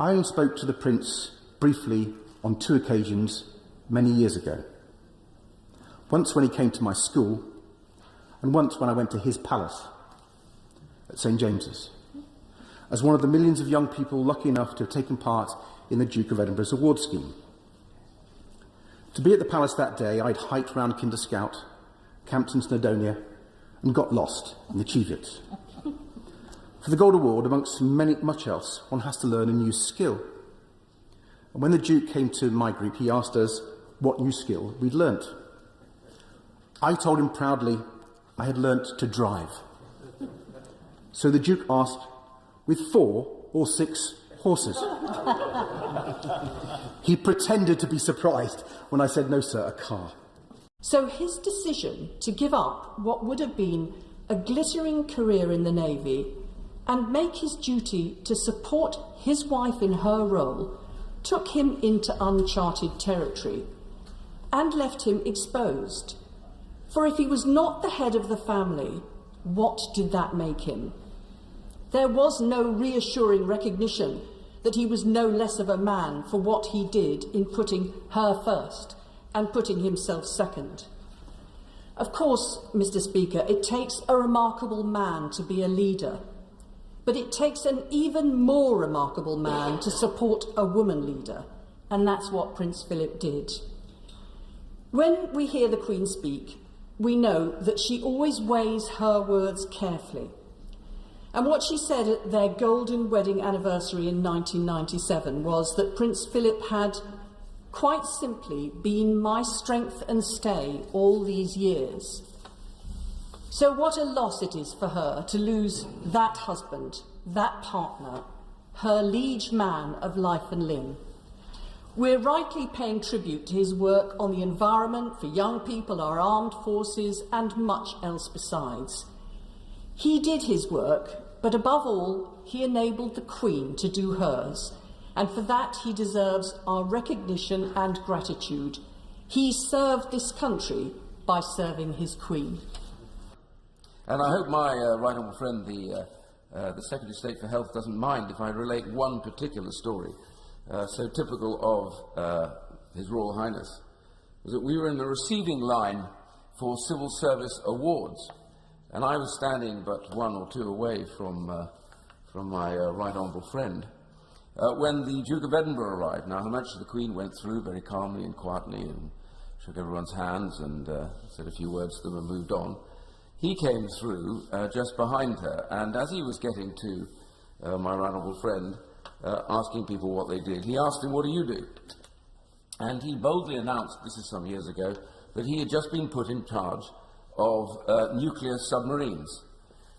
I only spoke to the Prince briefly on 2 occasions many years ago. Once when he came to my school, and once when I went to his palace at St James's, as one of the millions of young people lucky enough to have taken part in the Duke of Edinburgh's award scheme. To be at the palace that day, I'd hiked round Kinder Scout, camped in Snowdonia, and got lost in the Cheviots. For the Gold Award, amongst much else, one has to learn a new skill. And when the Duke came to my group, he asked us what new skill we'd learnt. I told him proudly I had learnt to drive. So the Duke asked, with 4 or 6 horses? He pretended to be surprised when I said, no, sir, a car. So his decision to give up what would have been a glittering career in the Navy and make his duty to support his wife in her role took him into uncharted territory and left him exposed. For if he was not the head of the family, what did that make him? There was no reassuring recognition that he was no less of a man for what he did in putting her first and putting himself second. Of course, Mr. Speaker, it takes a remarkable man to be a leader, but it takes an even more remarkable man to support a woman leader, and that's what Prince Philip did. When we hear the Queen speak, we know that she always weighs her words carefully. And what she said at their golden wedding anniversary in 1997 was that Prince Philip had, quite simply, been my strength and stay all these years. So what a loss it is for her to lose that husband, that partner, her liege man of life and limb. We're rightly paying tribute to his work on the environment, for young people, our armed forces, and much else besides. He did his work, but above all, he enabled the Queen to do hers, and for that he deserves our recognition and gratitude. He served this country by serving his Queen. And I hope my right honourable friend, the Secretary of State for Health, doesn't mind if I relate one particular story, so typical of His Royal Highness, was that we were in the receiving line for civil service awards, and I was standing but 1 or 2 away from my right honourable friend when the Duke of Edinburgh arrived. Now, Her Majesty the Queen went through very calmly and quietly and shook everyone's hands and said a few words to them and moved on. He came through just behind her, and as he was getting to my right honourable friend, asking people what they did, he asked him, "What do you do?" And he boldly announced, this is some years ago, that he had just been put in charge of nuclear submarines.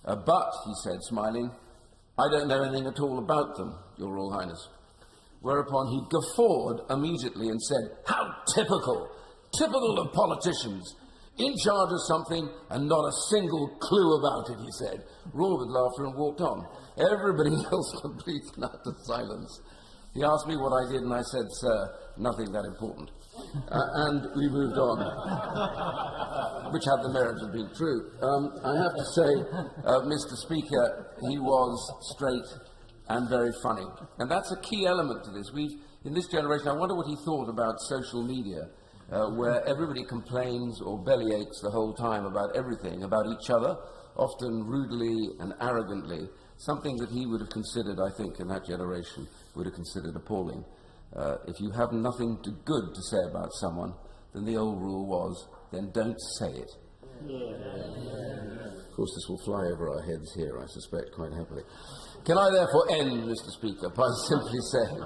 But, he said, smiling, "I don't know anything at all about them, Your Royal Highness." Whereupon he guffawed immediately and said, "How typical! Typical of politicians! In charge of something and not a single clue about it," he said. Roared with laughter and walked on. Everybody else complete and utter silence. He asked me what I did, and I said, "Sir, nothing that important." And we moved on, which had the merit of being true. I have to say, Mr. Speaker, he was straight and very funny. And that's a key element to this. In this generation, I wonder what he thought about social media, where everybody complains or bellyaches the whole time about everything, about each other, often rudely and arrogantly, something that he would have considered, I think, in that generation, would have considered appalling. If you have nothing good to say about someone, then the old rule was, then don't say it. Of course, this will fly over our heads here, I suspect, quite happily. Can I therefore end, Mr. Speaker, by simply saying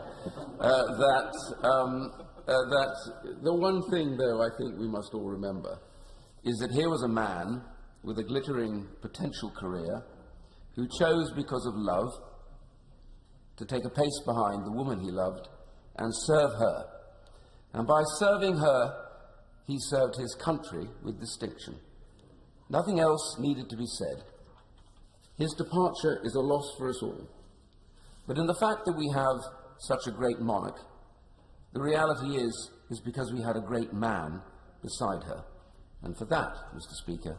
that the one thing, though, I think we must all remember is that here was a man with a glittering potential career who chose, because of love, to take a pace behind the woman he loved and serve her. And by serving her, he served his country with distinction. Nothing else needed to be said. His departure is a loss for us all. But in the fact that we have such a great monarch, the reality is because we had a great man beside her. And for that, Mr. Speaker,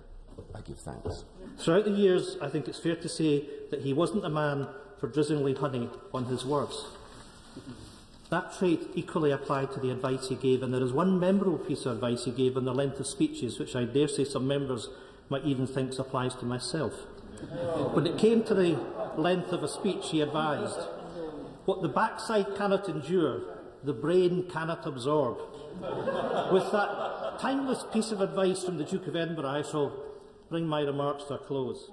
I give thanks. Throughout the years, I think it's fair to say that he wasn't a man for drizzling honey on his words. That trait equally applied to the advice he gave, and there is one memorable piece of advice he gave on the length of speeches, which I dare say some members might even think applies to myself. When it came to the length of a speech, he advised, "What the backside cannot endure, the brain cannot absorb." With that timeless piece of advice from the Duke of Edinburgh, I shall bring my remarks to a close.